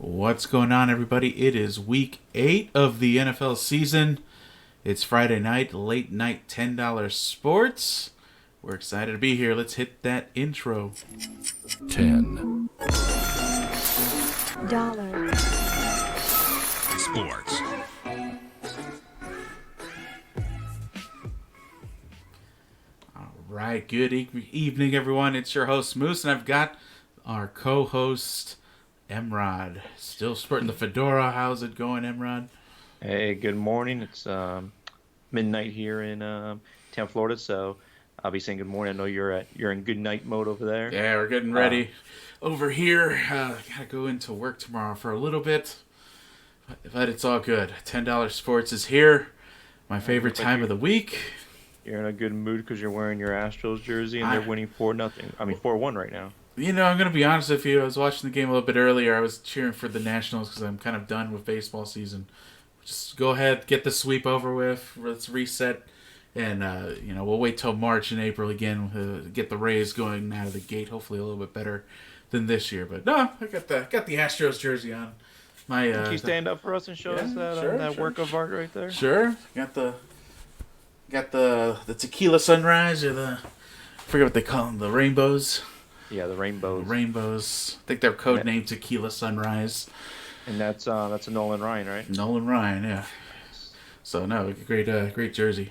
What's going on, everybody? It is week 8 of the NFL season. It's Friday night, late night $10 sports. We're excited to be here. Let's hit that intro. 10 Dollar Sports. All right, good evening, everyone. It's your host, Moose, and I've got our co-host, MRod. Still sporting the fedora. How's it going, MRod? Hey, good morning. It's midnight here in Tampa, Florida, so I'll be saying good morning. I know you're in good night mode over there. Yeah, we're getting ready over here. Gotta go into work tomorrow for a little bit, but it's all good. $10 sports is here. My favorite time of the week. You're in a good mood because you're wearing your Astros jersey and they're winning 4-0. I mean 4-1 right now. You know, I'm gonna be honest with you. I was watching the game a little bit earlier. I was cheering for the Nationals because I'm kind of done with baseball season. Just go ahead, get the sweep over with. Let's reset. And, we'll wait till March and April again to get the Rays going out of the gate. Hopefully a little bit better than this year. But no, I got the Astros jersey on. Can you stand up for us and show us that work of art right there? Sure. Got the tequila sunrise or I forget what they call them, the rainbows. Yeah, the rainbows. Rainbows. I think they're codenamed Tequila Sunrise. And that's a Nolan Ryan, right? Nolan Ryan, yeah. So no, great jersey.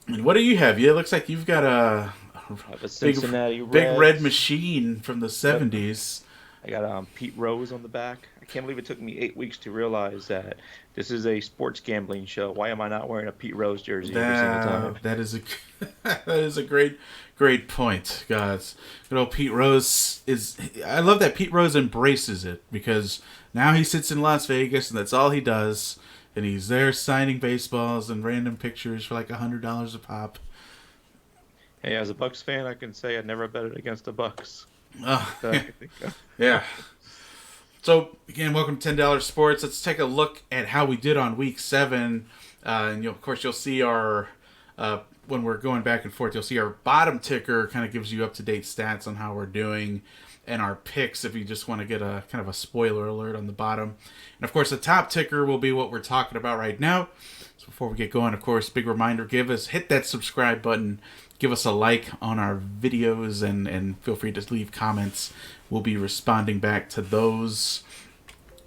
And what do you have? Yeah, it looks like you've got a Cincinnati big red machine from the 70s. I got Pete Rose on the back. I can't believe it took me 8 weeks to realize that this is a sports gambling show. Why am I not wearing a Pete Rose jersey every single time? That is a great point, guys. Good old Pete Rose I love that Pete Rose embraces it because now he sits in Las Vegas and that's all he does. And he's there signing baseballs and random pictures for like $100 a pop. Hey, as a Bucks fan, I can say I'd never betted against the Bucks. Yeah. So, again, welcome to $10 Sports. Let's take a look at how we did on Week 7. And, of course, you'll see our, when we're going back and forth, you'll see our bottom ticker kind of gives you up-to-date stats on how we're doing. And our picks, if you just want to get a kind of a spoiler alert on the bottom. And, of course, the top ticker will be what we're talking about right now. So before we get going, of course, big reminder, hit that subscribe button. Give us a like on our videos and feel free to leave comments. We'll be responding back to those.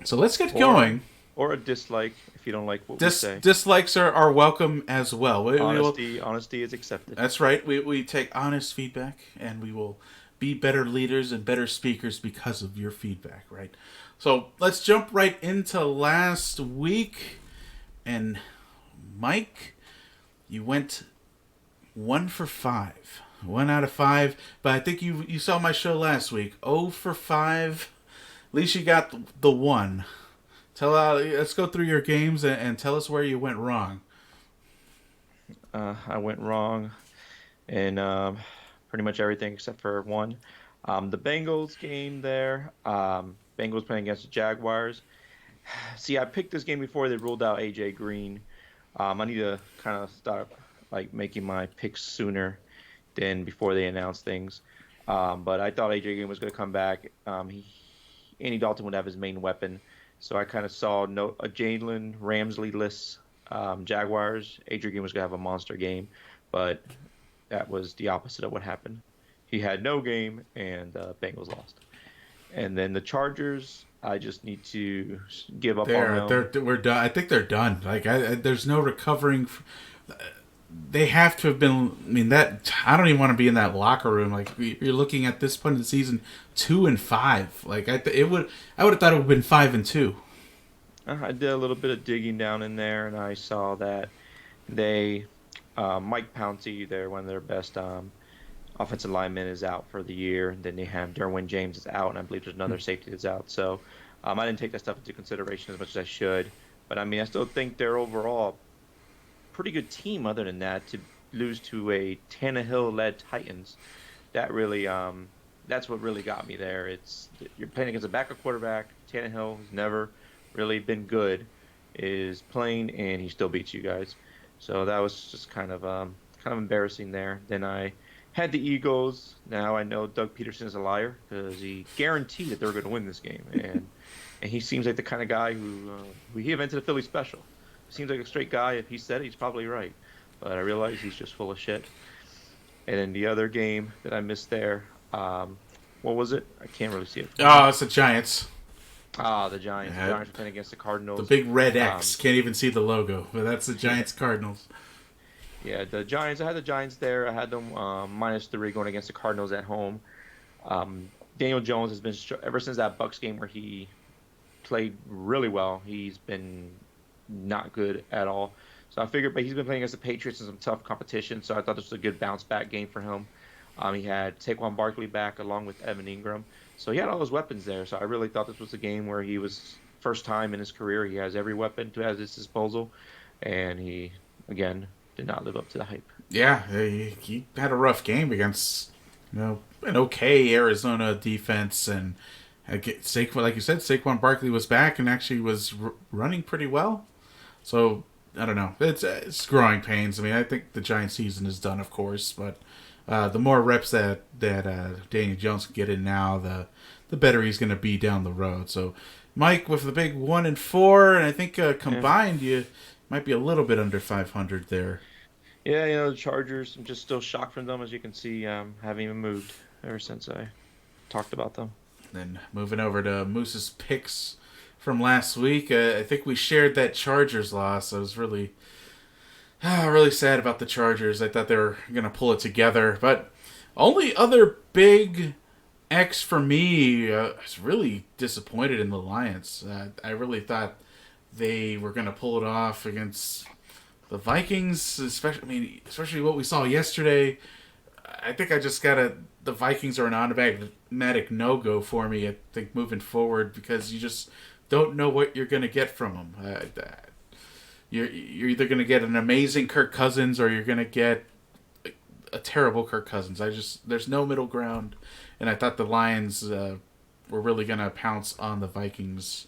So let's get going. Or a dislike if you don't like what we say. Dislikes are welcome as well. Honesty is accepted. That's right. We take honest feedback and we will be better leaders and better speakers because of your feedback, right? So let's jump right into last week. And Mike, you went 1 for 5. 1 out of 5. But I think you saw my show last week. 0 for 5. At least you got the 1. Let's go through your games and tell us where you went wrong. I went wrong in pretty much everything except for one. The Bengals game there. Bengals playing against the Jaguars. See, I picked this game before they ruled out AJ Green. I need to kind of start making my picks sooner than before they announce things. But I thought AJ Green was going to come back. Andy Dalton would have his main weapon. So I kind of saw a Jalen Ramsey-less Jaguars. AJ Green was going to have a monster game. But that was the opposite of what happened. He had no game, and Bengals lost. And then the Chargers, I just need to give up on them. We're done. I think they're done. There's no recovering. They have to have been. I don't even want to be in that locker room. You're looking at this point in the season, 2-5. I would have thought it would have been 5-2. I did a little bit of digging down in there, and I saw that they, Mike Pouncey, they're one of their best offensive linemen, is out for the year. And then they have Derwin James is out, and I believe there's another safety that's out. So I didn't take that stuff into consideration as much as I should. But I still think they're overall pretty good team. Other than that, to lose to a Tannehill-led Titans, that really that's what really got me there. You're playing against a backup quarterback. Tannehill has never really been good, is playing, and he still beats you guys. So that was just kind of embarrassing there. Then I Had the Eagles. Now I know Doug Peterson is a liar because he guaranteed that they were going to win this game, and he seems like the kind of guy who he invented a Philly special. Seems like a straight guy. If he said it, he's probably right. But I realize he's just full of shit. And then the other game that I missed there, what was it? I can't really see it. Oh, it's the Giants. The Giants. The Giants were playing against the Cardinals. The big red X. Can't even see the logo, but that's the Giants Cardinals. Yeah, the Giants. I had the Giants there. I had them -3 going against the Cardinals at home. Daniel Jones has been ever since that Bucks game where he played really well. He's been not good at all. So I figured, but he's been playing against the Patriots in some tough competition. So I thought this was a good bounce back game for him. He had Saquon Barkley back along with Evan Ingram. So he had all those weapons there. So I really thought this was a game where he was first time in his career. He has every weapon at his disposal. And he, again, did not live up to the hype. Yeah, he had a rough game against an okay Arizona defense. And Saquon, like you said, Saquon Barkley was back and actually was running pretty well. So I don't know. It's growing pains. I mean, I think the Giants season is done, of course, but the more reps that Daniel Jones can get in now, the better he's going to be down the road. So, Mike, with the big 1-4, and I think combined, you might be a little bit under 500 there. Yeah, the Chargers. I'm just still shocked from them, as you can see. Haven't even moved ever since I talked about them. Then moving over to Moose's picks from last week, I think we shared that Chargers loss. I was really sad about the Chargers. I thought they were going to pull it together. But only other big X for me, I was really disappointed in the Lions. I really thought they were going to pull it off against the Vikings, especially what we saw yesterday. I think I just got the Vikings are an automatic no-go for me, I think, moving forward, because you just don't know what you're going to get from them. You're either going to get an amazing Kirk Cousins or you're going to get a terrible Kirk Cousins. There's no middle ground, and I thought the Lions were really going to pounce on the Vikings.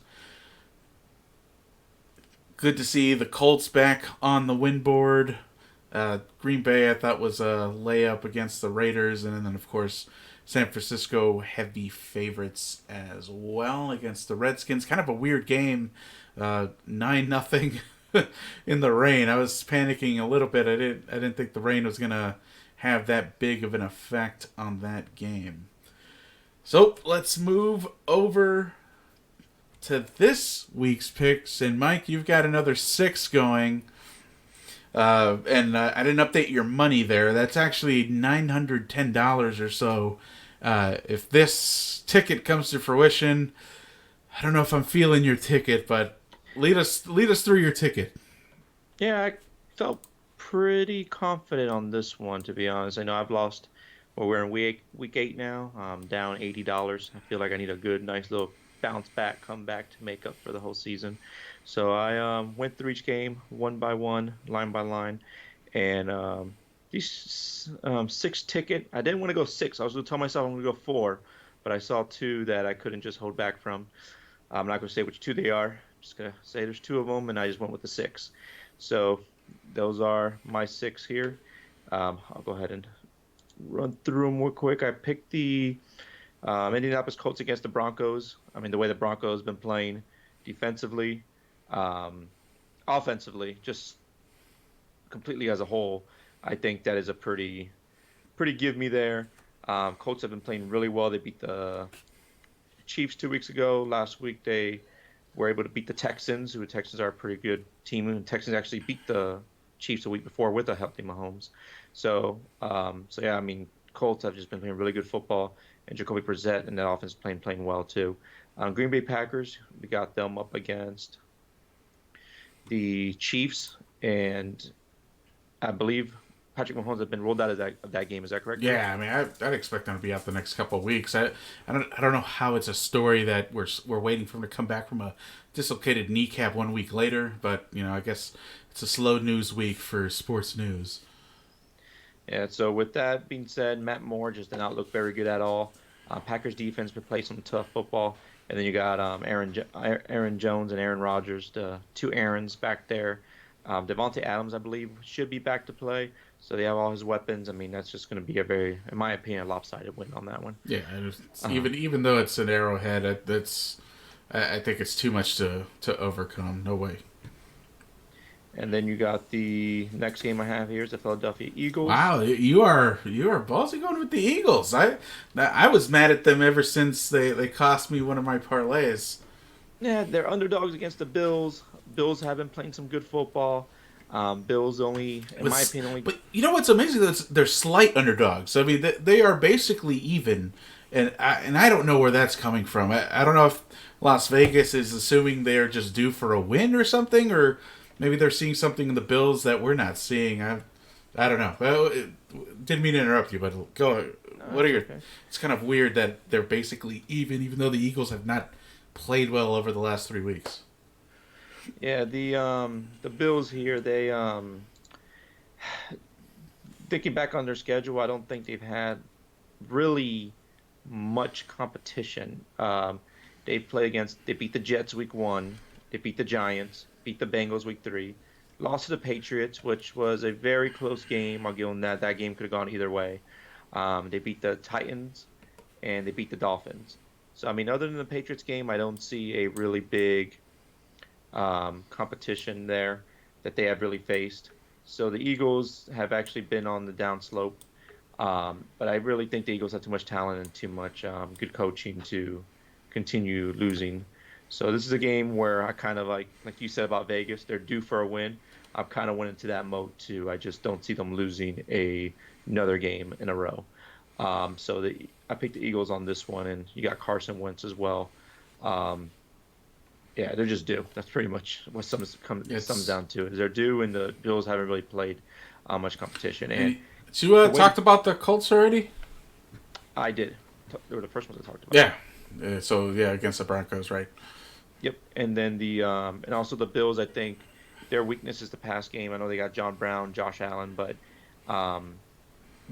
Good to see the Colts back on the win board. Green Bay, I thought, was a layup against the Raiders, and then, of course, San Francisco heavy favorites as well against the Redskins. Kind of a weird game, 9-0 in the rain. I was panicking a little bit. I didn't think the rain was gonna have that big of an effect on that game. So let's move over to this week's picks, and Mike, you've got another 6 going. And I didn't update your money there. That's actually $910 or so. If this ticket comes to fruition, I don't know if I'm feeling your ticket, but lead us through your ticket. Yeah, I felt pretty confident on this one, to be honest. I know I've lost. Well, we're in week 8 now. I'm down $80. I feel like I need a good, nice little bounce back, come back to make up for the whole season. So I went through each game one by one, line by line, and these 6 ticket. I didn't want to go 6. I was going to tell myself I'm going to go 4, but I saw 2 that I couldn't just hold back from. I'm not going to say which 2 they are. I'm just going to say there's 2 of them, and I just went with the 6. So those are my 6 here. I'll go ahead and run through them real quick. I picked the Indianapolis Colts against the Broncos. I mean, the way the Broncos have been playing defensively, offensively, just completely as a whole, I think that is a pretty give me there. Colts have been playing really well. They beat the Chiefs 2 weeks ago. Last week they were able to beat the Texans, who the Texans are a pretty good team. And the Texans actually beat the Chiefs a week before with a healthy Mahomes. So yeah, I mean, Colts have just been playing really good football, and Jacoby Brissett and that offense is playing well too. Green Bay Packers, we got them up against the Chiefs, and I believe Patrick Mahomes has been rolled out of that game. Is that correct? Yeah, I mean, I'd expect him to be out the next couple of weeks. I don't know how it's a story that we're waiting for him to come back from a dislocated kneecap 1 week later, but I guess it's a slow news week for sports news. Yeah. So with that being said, Matt Moore just did not look very good at all. Packers defense been playing some tough football, and then you got Aaron Jones and Aaron Rodgers, the 2 Aarons back there. Devontae Adams, I believe, should be back to play. So they have all his weapons. I mean, that's just going to be a very, in my opinion, a lopsided win on that one. Yeah, even though it's an Arrowhead, I think it's too much to overcome. No way. And then you got the next game I have here is the Philadelphia Eagles. Wow, you are ballsy going with the Eagles. I was mad at them ever since they cost me one of my parlays. Yeah, they're underdogs against the Bills. Bills have been playing some good football. Bills only, in my opinion, only. But you know what's amazing? They're slight underdogs. I mean, they are basically even, and I don't know where that's coming from. I don't know if Las Vegas is assuming they're just due for a win or something, or maybe they're seeing something in the Bills that we're not seeing. I don't know. Well, didn't mean to interrupt you, but go. What are your? Okay. It's kind of weird that they're basically even though the Eagles have not played well over the last 3 weeks. Yeah, the Bills here, they thinking back on their schedule, I don't think they've had really much competition. They beat the Jets week 1, they beat the Giants, beat the Bengals week 3, lost to the Patriots, which was a very close game. I'll give them that. That game could have gone either way. They beat the Titans and they beat the Dolphins. So, I mean, other than the Patriots game, I don't see a really big competition there that they have really faced. So the Eagles have actually been on the downslope. But I really think the Eagles have too much talent and too much good coaching to continue losing. So this is a game where I kind of like you said about Vegas, they're due for a win. I've kind of went into that mode too. I just don't see them losing another game in a row. So I picked the Eagles on this one, and you got Carson Wentz as well. Yeah, they're just due. That's pretty much what sums down to. Is they're due, and the Bills haven't really played much competition. And you talked about the Colts already? I did. They were the first ones I talked about. Yeah. So against the Broncos, right? Yep. And then and also the Bills. I think their weakness is the pass game. I know they got John Brown, Josh Allen, but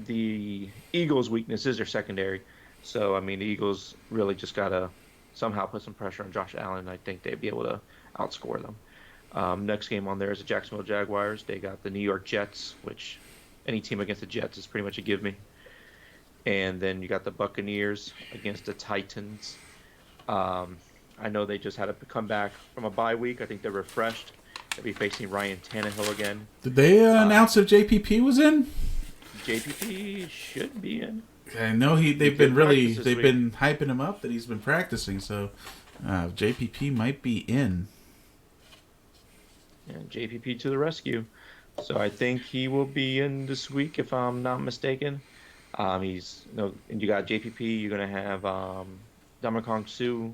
the Eagles' weakness is their secondary. So I mean, the Eagles really just gotta somehow put some pressure on Josh Allen. I think they'd be able to outscore them. Next game on there is the Jacksonville Jaguars. They got the New York Jets, which any team against the Jets is pretty much a give me. And then you got the Buccaneers against the Titans. I know they just had to come back from a bye week. I think they're refreshed. They'll be facing Ryan Tannehill again. Did they announce if JPP was in? JPP should be in. I know they've been hyping him up that he's been practicing, so JPP might be in. And JPP to the rescue. So I think he will be in this week, if I'm not mistaken. And you got JPP. You're gonna have Dominic Suh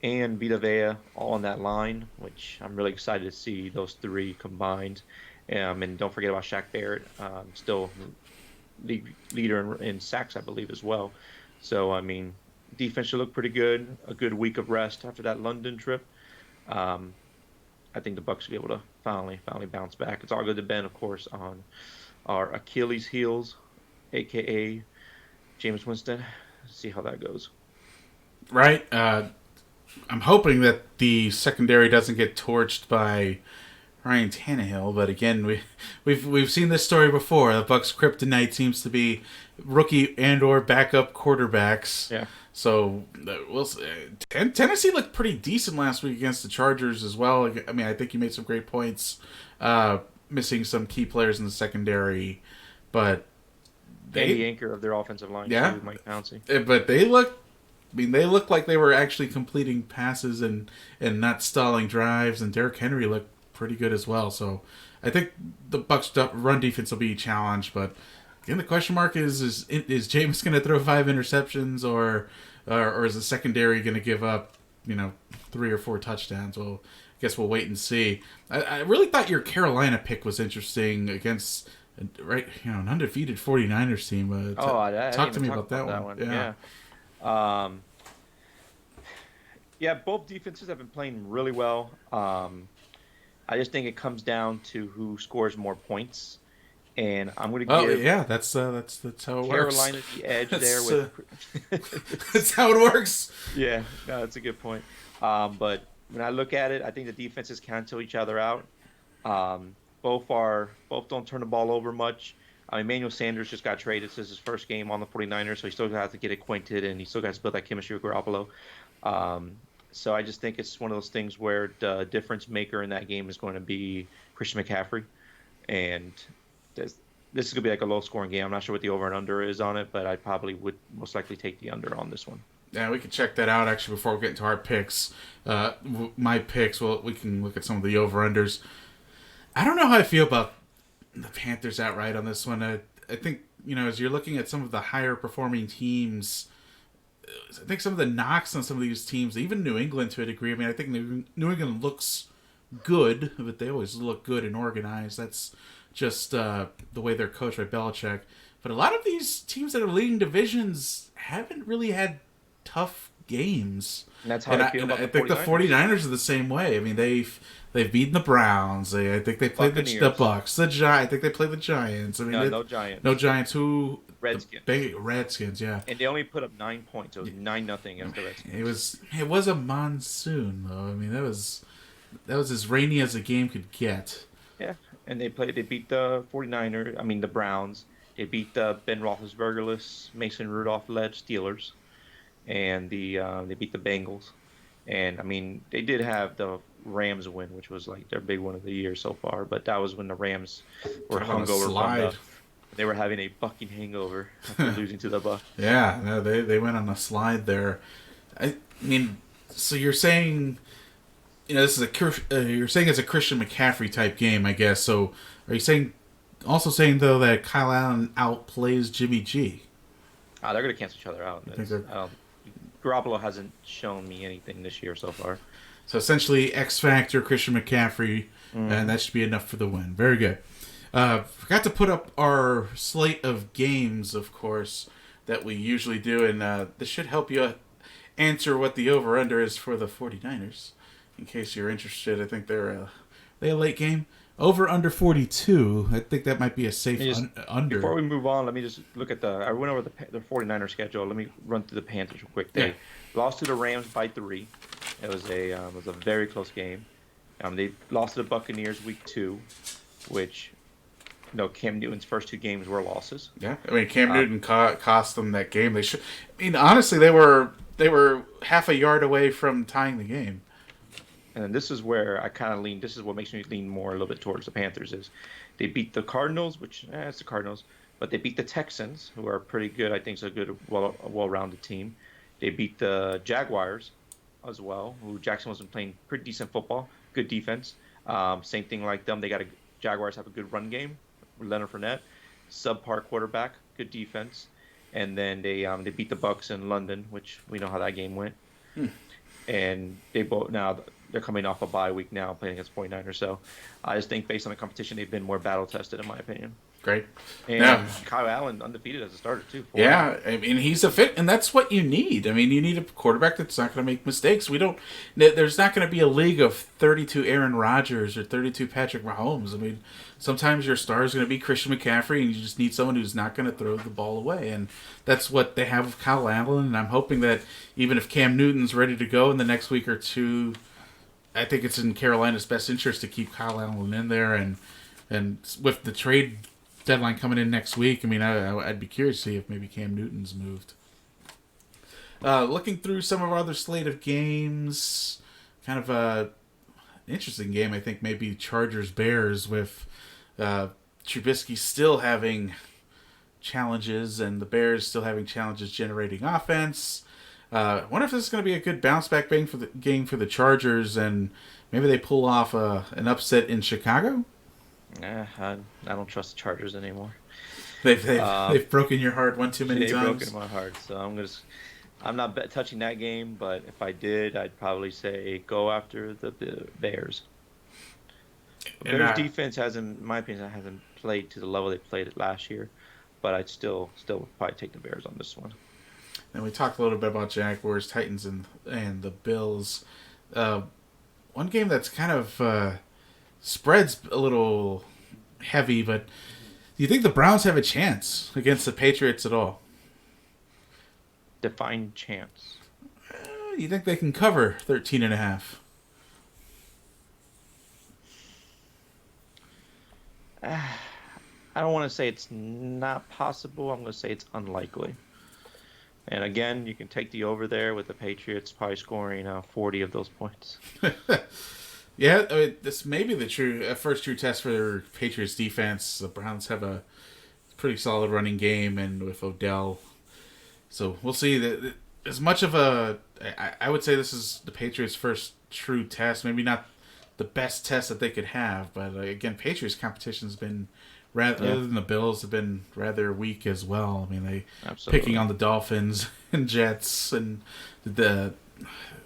and Vita Vea all on that line, which I'm really excited to see those three combined. And don't forget about Shaq Barrett, still leader in sacks, I believe, as well. So, I mean, defense should look pretty good. A good week of rest after that London trip. I think the Bucs will be able to finally bounce back. It's all good to Ben, of course, on our Achilles heels, a.k.a. Jameis Winston. See how that goes. Right. I'm hoping that the secondary doesn't get torched by Ryan Tannehill, but again, we've seen this story before. The Bucs' kryptonite seems to be rookie and/or backup quarterbacks. Yeah. So Tennessee looked pretty decent last week against the Chargers as well. I mean, I think you made some great points, missing some key players in the secondary, but the anchor of their offensive line, too, Mike Pouncey. But they looked like they were actually completing passes and not stalling drives, and Derrick Henry looked pretty good as well. So I think the Bucs' run defense will be challenged, but again, the question mark is Jameis going to throw 5 interceptions, or is the secondary going to give up 3 or 4 touchdowns? Well, I guess we'll wait and see. I really thought your Carolina pick was interesting against an undefeated 49ers team. Talk to me about that one. Yeah, both defenses have been playing really well. I just think it comes down to who scores more points, and I'm going to give. Oh yeah, that's how it Carolina's works. Carolina's the edge there with. That's how it works. Yeah, no, that's a good point. But when I look at it, I think the defenses cancel each other out. Both don't turn the ball over much. Emmanuel Sanders just got traded. This is his first game on the 49ers, so he still has to get acquainted, and he still has to build that chemistry with Garoppolo. So I just think it's one of those things where the difference maker in that game is going to be Christian McCaffrey. And this is going to be like a low-scoring game. I'm not sure what the over and under is on it, but I probably would most likely take the under on this one. Yeah, we can check that out, actually, before we get into our picks. My picks, well, we can look at some of the over-unders. I don't know how I feel about the Panthers outright on this one. I think, as you're looking at some of the higher-performing teams, I think some of the knocks on some of these teams, even New England to a degree, I mean, I think New England looks good, but they always look good and organized. That's just the way they're coached by Belichick. But a lot of these teams that are leading divisions haven't really had tough games. And that's how I feel about the 49ers. I think the 49ers are the same way. I mean, they've beaten the Browns. I think they played the Bucks. I think they played the Giants. I mean, no Giants. No Giants. Who? Redskins. Redskins, yeah. And they only put up 9 points. It was 9-0 against the Redskins. It was a monsoon, though. I mean, that was as rainy as a game could get. Yeah, and they beat the 49ers. I mean, the Browns. They beat the Ben Roethlisberger-less, Mason Rudolph-led Steelers. And they beat the Bengals. And, I mean, they did have the Rams win, which was like their big one of the year so far. But that was when the Rams were hungover. They were having a Buc'ing hangover after losing to the Bucs. Yeah, no, they went on a slide there. I mean, so you're saying, this is you're saying it's a Christian McCaffrey type game, I guess. So are you also saying though that Kyle Allen outplays Jimmy G? They're going to cancel each other out. Garoppolo hasn't shown me anything this year so far. So essentially, X Factor Christian McCaffrey, and that should be enough for the win. Very good. Forgot to put up our slate of games, of course, that we usually do, and this should help you answer what the over-under is for the 49ers, in case you're interested. I think they're a late game. Over-under 42. I think that might be a safe under. Before we move on, let me just look at I went over the 49ers schedule. Let me run through the Panthers real quick. They lost to the Rams by 3. It was a very close game. They lost to the Buccaneers week 2, which... Cam Newton's first 2 games were losses. Yeah, I mean Cam Newton cost them that game. Honestly, they were half a yard away from tying the game. And this is where I kind of lean. This is what makes me lean more a little bit towards the Panthers. Is they beat the Cardinals, which it's the Cardinals, but they beat the Texans, who are pretty good. I think it's a good, well-rounded team. They beat the Jaguars as well, who Jackson wasn't playing pretty decent football, good defense. Same thing like them. Jaguars have a good run game. Leonard Fournette, subpar quarterback, good defense, and then they beat the Bucks in London, which we know how that game went. And they're coming off a bye week now, playing against 49ers. So I just think based on the competition, they've been more battle tested, in my opinion. Great. And Kyle Allen undefeated as a starter too. Yeah, I mean he's a fit, and that's what you need. I mean you need a quarterback that's not going to make mistakes. There's not going to be a league of 32 Aaron Rodgers or 32 Patrick Mahomes. I mean sometimes your star is going to be Christian McCaffrey, and you just need someone who's not going to throw the ball away, and that's what they have with Kyle Allen. And I'm hoping that even if Cam Newton's ready to go in the next week or two, I think it's in Carolina's best interest to keep Kyle Allen in there, and with the trade deadline coming in next week, I mean, I'd be curious to see if maybe Cam Newton's moved. Looking through some of our other slate of games, kind of an interesting game, I think, maybe Chargers-Bears with Trubisky still having challenges and the Bears still having challenges generating offense. I wonder if this is going to be a good bounce-back game for the Chargers, and maybe they pull off an upset in Chicago? I don't trust the Chargers anymore. They've broken your heart one too many times. They've broken my heart, so I'm not touching that game. But if I did, I'd probably say go after the Bears. The Bears defense hasn't, in my opinion, hasn't played to the level they played it last year. But I'd still would probably take the Bears on this one. And we talked a little bit about Jaguars, Titans, and the Bills. One game that's kind of spread's a little heavy, but do you think the Browns have a chance against the Patriots at all? Define chance. You think they can cover 13.5? I don't want to say it's not possible. I'm going to say it's unlikely. And again, you can take the over there with the Patriots probably scoring 40 of those points. Yeah, I mean, this may be the first true test for Patriots defense. The Browns have a pretty solid running game, and with Odell, so we'll see. That as much of I would say this is the Patriots' first true test. Maybe not the best test that they could have, but again, Patriots competition's been rather other than the Bills have been rather weak as well. I mean, they picking on the Dolphins and Jets and the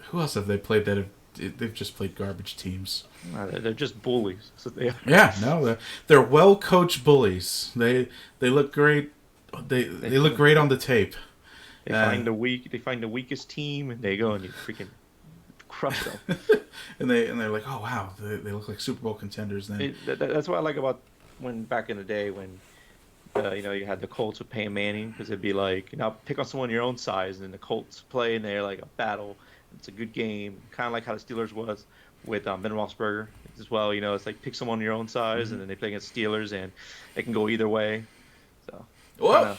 who else have they played that have they've just played garbage teams. They're just bullies. So they are. Yeah, no, they're well coached bullies. They look great. They look great on the tape. They find the weakest team and they go and you freaking crush them. and they're like, oh wow, they look like Super Bowl contenders. Then that's what I like about when back in the day when you had the Colts with Peyton Manning, because it'd be like, pick on someone your own size, and then the Colts play and they're like a battle. It's a good game, kind of like how the Steelers was with Ben Roethlisberger as well. It's like pick someone your own size, and then they play against Steelers, and it can go either way. So, we're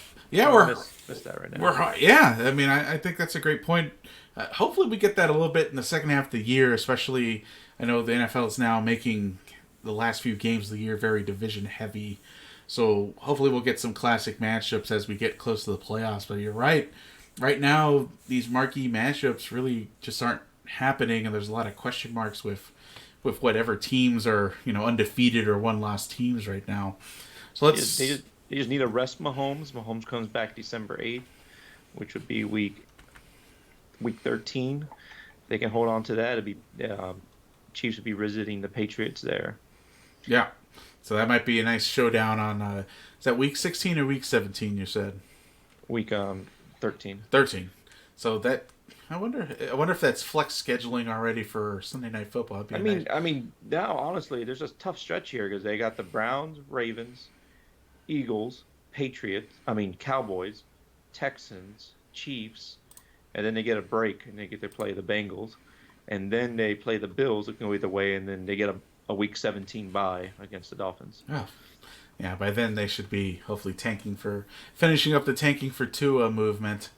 miss that right now. I mean, I think that's a great point. Hopefully, we get that a little bit in the second half of the year. Especially, I know the NFL is now making the last few games of the year very division heavy. So hopefully, we'll get some classic matchups as we get close to the playoffs. But you're right. Right now, these marquee matchups really just aren't happening, and there's a lot of question marks with whatever teams are undefeated or one-loss teams right now. So they just need to rest Mahomes. Mahomes comes back December 8th, which would be week 13. They can hold on to that. It'd be Chiefs would be visiting the Patriots there. Yeah, so that might be a nice showdown on. Is that week 16 or week 17? You said week 13. 13. So that I wonder if that's flex scheduling already for Sunday Night Football. I mean, now honestly, there's a tough stretch here because they got the Browns, Ravens, Eagles, Cowboys, Texans, Chiefs, and then they get a break and they get to play the Bengals, and then they play the Bills. It can go either way, and then they get a week 17 bye against the Dolphins. Oh. Yeah, by then they should be hopefully finishing up the tanking for Tua movement.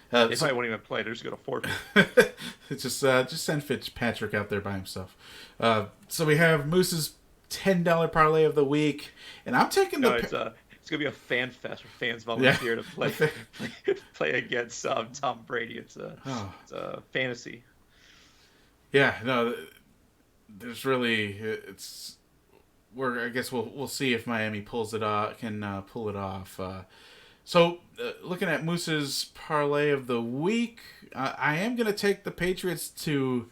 They probably won't even play. They're just going to forfeit. just send Fitzpatrick out there by himself. So we have Moose's $10 parlay of the week, and I'm taking it's going to be a fan fest where fans volunteer to play against Tom Brady. It's a fantasy. Yeah, no, there's really I guess we'll see if Miami pulls it off, can pull it off. So looking at Moose's parlay of the week, I am going to take the Patriots to,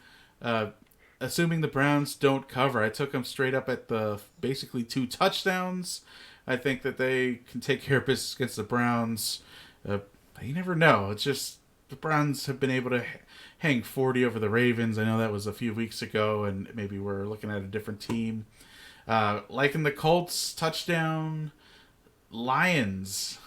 assuming the Browns don't cover. I took them straight up at the basically 2 touchdowns. I think that they can take care of business against the Browns. But you never know. It's just the Browns have been able to hang 40 over the Ravens. I know that was a few weeks ago, and maybe we're looking at a different team. Liking the Colts touchdown. Lions.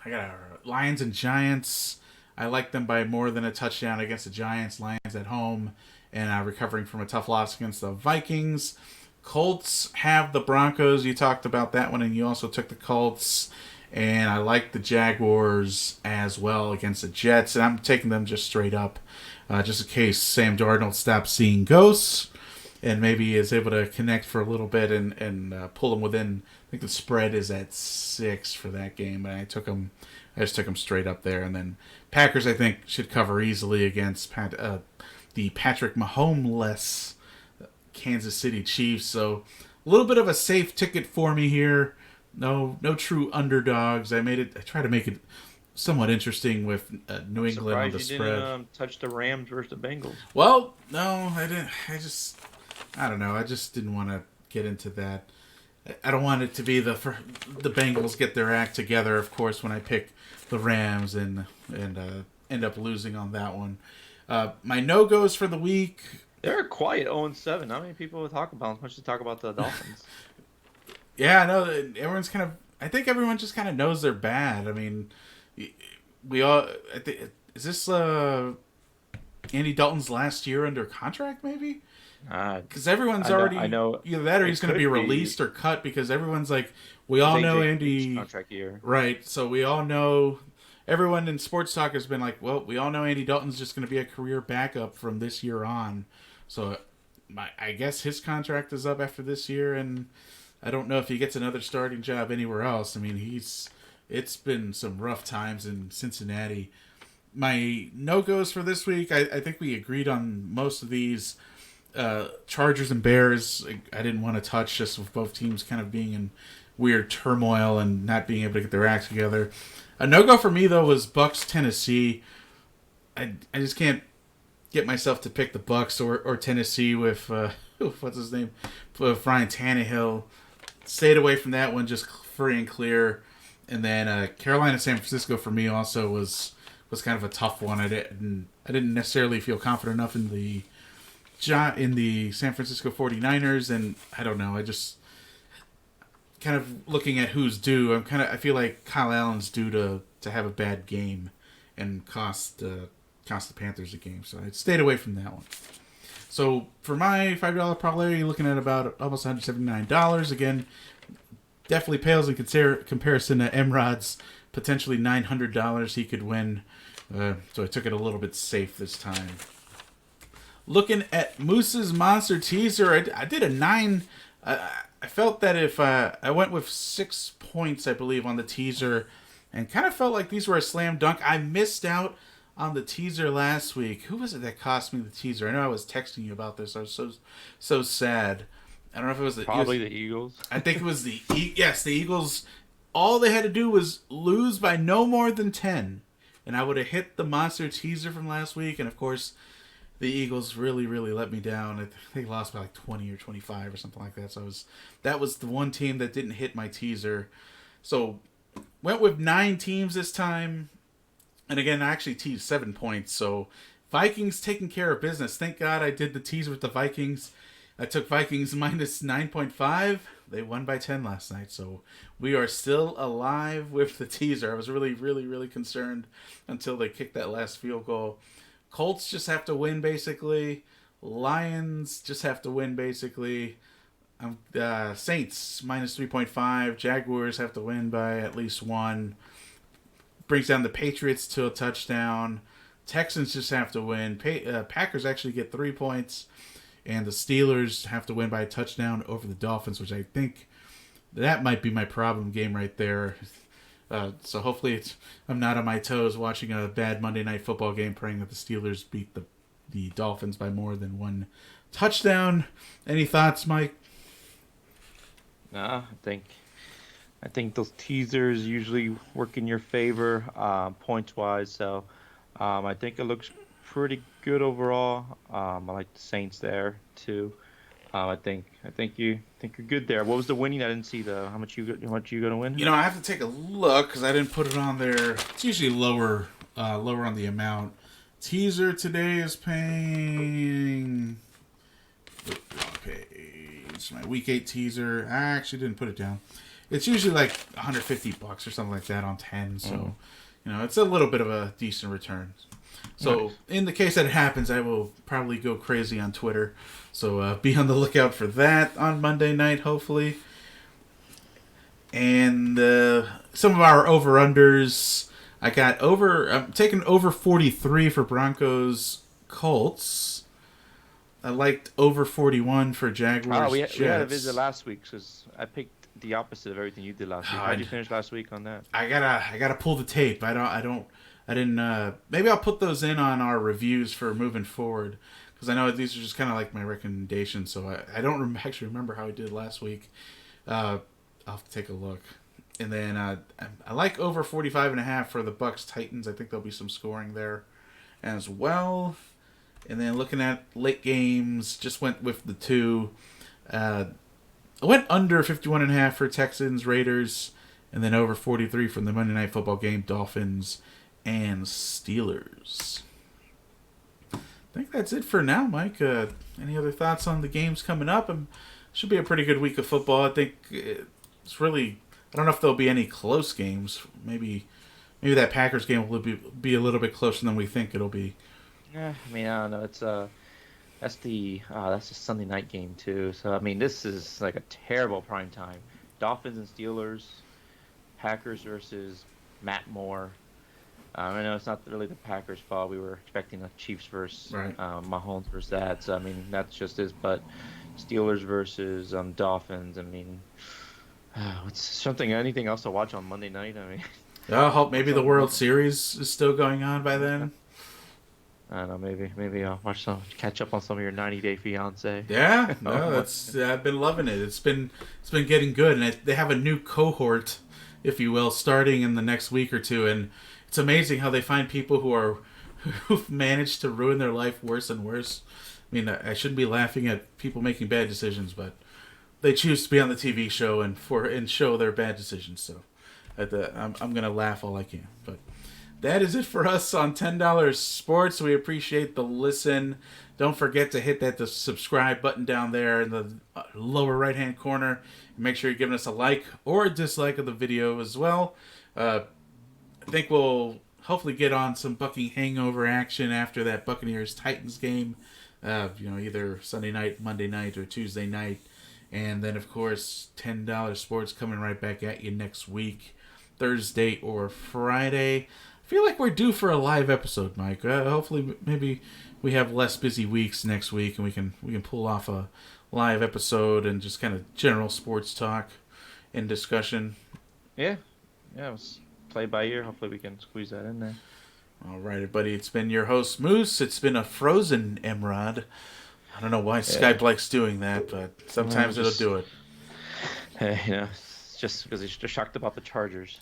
I got Lions and Giants. I like them by more than a touchdown against the Giants. Lions at home, and recovering from a tough loss against the Vikings. Colts have the Broncos. You talked about that one, and you also took the Colts. And I like the Jaguars as well against the Jets, and I'm taking them just straight up, just in case Sam Darnold stops seeing ghosts and maybe is able to connect for a little bit and pull them within. I think the spread is at 6 for that game, and I just took them straight up there. And then Packers, I think, should cover easily against the Patrick Mahomes-less Kansas City Chiefs. So a little bit of a safe ticket for me here. No true underdogs. I try to make it somewhat interesting with New England on the spread. You didn't touch the Rams versus the Bengals. Well, no, I didn't. I don't know. I just didn't want to get into that. I don't want it to be the Bengals get their act together, of course, when I pick the Rams and end up losing on that one. My no-goes for the week. They're a quiet 0-7. Not many people talk about as much as talk about the Dolphins. Yeah, I know. Everyone's I think everyone just kind of knows they're bad. I mean, we all. Is this Andy Dalton's last year under contract, maybe? Because everyone's I know either that or it he's going to could be be released or cut because everyone's like, we all know AJ's Andy. contract year. Right, so we all know. Everyone in sports talk has been like, well, we all know Andy Dalton's just going to be a career backup from this year on. So I guess his contract is up after this year, and I don't know if he gets another starting job anywhere else. I mean, it's been some rough times in Cincinnati. My no-goes for this week, I think we agreed on most of these. Chargers and Bears, I didn't want to touch just with both teams kind of being in weird turmoil and not being able to get their acts together. A no-go for me, though, was Bucks Tennessee. I just can't get myself to pick the Bucks or Tennessee with, what's his name? With Ryan Tannehill. Stayed away from that one, just free and clear. And then Carolina San Francisco for me also was kind of a tough one. I didn't necessarily feel confident enough in the San Francisco 49ers, and I don't know. I just kind of looking at who's due. I feel like Kyle Allen's due to have a bad game and cost the Panthers a game. So I stayed away from that one. So for my $5 parlay, you're looking at about almost $179. Again, definitely pales in comparison to MRod's potentially $900 he could win. So I took it a little bit safe this time. Looking at Moose's Monster Teaser, I did a 9. I felt that if I went with 6 points, I believe, on the teaser, and kind of felt like these were a slam dunk. I missed out on the teaser last week. Who was it that cost me the teaser? I know I was texting you about this. I was so sad. I don't know if it was the Eagles. I think it was the Eagles. All they had to do was lose by no more than 10, and I would have hit the monster teaser from last week. And of course, the Eagles really, really let me down. I think they lost by like 20 or 25 or something like that. So that was the one team that didn't hit my teaser. So went with 9 teams this time. And again, I actually teased 7 points. So Vikings taking care of business. Thank God I did the teaser with the Vikings. I took Vikings minus 9.5. They won by 10 last night. So we are still alive with the teaser. I was really, really, really concerned until they kicked that last field goal. Colts just have to win, basically. Lions just have to win, basically. Saints, minus 3.5. Jaguars have to win by at least 1. Brings down the Patriots to a touchdown. Texans just have to win. Packers actually get 3 points. And the Steelers have to win by a touchdown over the Dolphins, which I think that might be my problem game right there. So hopefully I'm not on my toes watching a bad Monday Night Football game praying that the Steelers beat the Dolphins by more than 1 touchdown. Any thoughts, Mike? Nah, I think those teasers usually work in your favor points-wise. So I think it looks pretty good overall. I like the Saints there too. I think you're good there. What was the winning? I didn't see how much you gonna win. You know, I have to take a look because I didn't put it on there. It's usually lower on the amount. Teaser today is paying. Wrong page. My week 8 teaser. I actually didn't put it down. It's usually like $150 or something like that on 10. So, you know, it's a little bit of a decent return. So, in the case that it happens, I will probably go crazy on Twitter. So, be on the lookout for that on Monday night, hopefully. And some of our over-unders. I'm taking over 43 for Broncos Colts. I liked over 41 for Jaguars we Jets. had a visit last week because I picked the opposite of everything you did last week. How did you finish last week on that? I gotta pull the tape. I didn't. Maybe I'll put those in on our reviews for moving forward because I know these are just kind of like my recommendations. So I don't actually remember how I did last week. I'll have to take a look. And then I like over 45.5 for the Bucks Titans. I think there'll be some scoring there as well. And then looking at late games, just went with the 2. I went under 51.5 for Texans Raiders, and then over 43 from the Monday Night Football game, Dolphins and Steelers. I think that's it for now, Mike. Any other thoughts on the games coming up? Should be a pretty good week of football. I think it's really. I don't know if there'll be any close games. Maybe that Packers game will be a little bit closer than we think it'll be. I mean, I don't know. That's a Sunday night game too. So I mean, this is like a terrible prime time. Dolphins and Steelers, Packers versus Matt Moore. I know it's not really the Packers' fault. We were expecting the Chiefs versus Right. Mahomes versus that. So I mean, that's just is. But Steelers versus Dolphins. I mean, anything else to watch on Monday night? I mean, I hope maybe what's the on World Series is still going on by then. I don't know. Maybe I'll catch up on some of your 90 Day Fiance. Yeah, no, that's I've been loving it. It's been getting good, and they have a new cohort, if you will, starting in the next week or two, and it's amazing how they find people who've managed to ruin their life worse and worse. I mean, I shouldn't be laughing at people making bad decisions, but they choose to be on the TV show and show their bad decisions. So, I'm gonna laugh all I can, but. That is it for us on $10 Sports. We appreciate the listen. Don't forget to hit the subscribe button down there in the lower right-hand corner. And make sure you're giving us a like or a dislike of the video as well. I think we'll hopefully get on some Buc'ing hangover action after that Buccaneers-Titans game. Either Sunday night, Monday night, or Tuesday night. And then, of course, $10 Sports coming right back at you next week, Thursday or Friday. I feel like we're due for a live episode, Mike. Hopefully, maybe we have less busy weeks next week, and we can pull off a live episode and just kind of general sports talk and discussion. Yeah, it was play by ear. Hopefully, we can squeeze that in there. All right, everybody. It's been your host Moose. It's been a frozen MRod. I don't know why Skype likes doing that, but sometimes it'll do it. Hey, just because he's just shocked about the Chargers.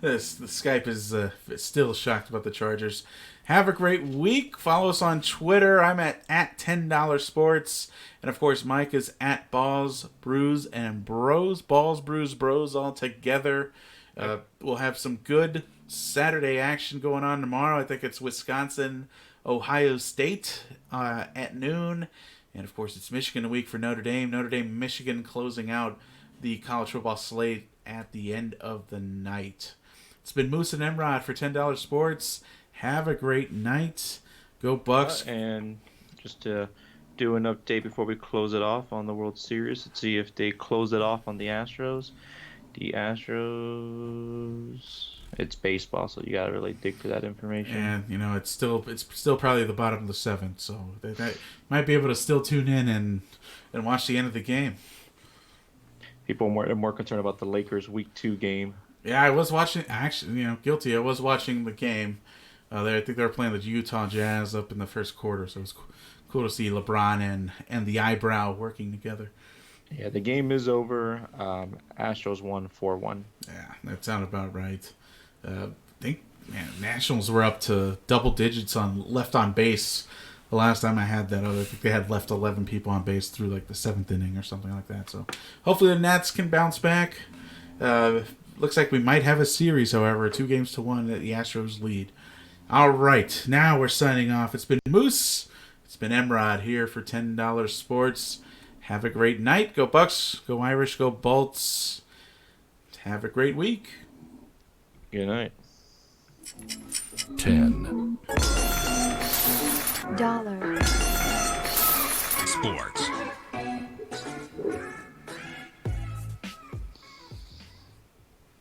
The Skype is still shocked about the Chargers. Have a great week. Follow us on Twitter. I'm at $10 Sports. And, of course, Mike is at Balls, Brews, and Bros. Balls, Brews, Bros all together. We'll have some good Saturday action going on tomorrow. I think it's Wisconsin, Ohio State at noon. And, of course, it's Michigan week for Notre Dame. Notre Dame, Michigan closing out the college football slate at the end of the night. It's been Moose and MRod for $10 Sports. Have a great night. Go Bucks. And just to do an update before we close it off on the World Series, let's see if they close it off on the Astros. The Astros, it's baseball, so you gotta really dig for that information. And it's still probably the bottom of the seventh, so they might be able to still tune in and watch the end of the game. People are more concerned about the Lakers Week 2 game. Yeah, I was watching. Actually, guilty. I was watching the game. I think they were playing the Utah Jazz up in the first quarter, so it was cool to see LeBron and the eyebrow working together. Yeah, the game is over. Astros won 4-1. Yeah, that sounded about right. I think Nationals were up to double digits on left on base. The last time I had that, I think they had left 11 people on base through like the 7th inning or something like that. So hopefully the Nats can bounce back. Looks like we might have a series, however, 2-1 that the Astros lead. All right, now we're signing off. It's been Moose. It's been MRod here for $10 Sports. Have a great night. Go Bucks. Go Irish. Go Bolts. Have a great week. Good night. 10. Dollar Sports.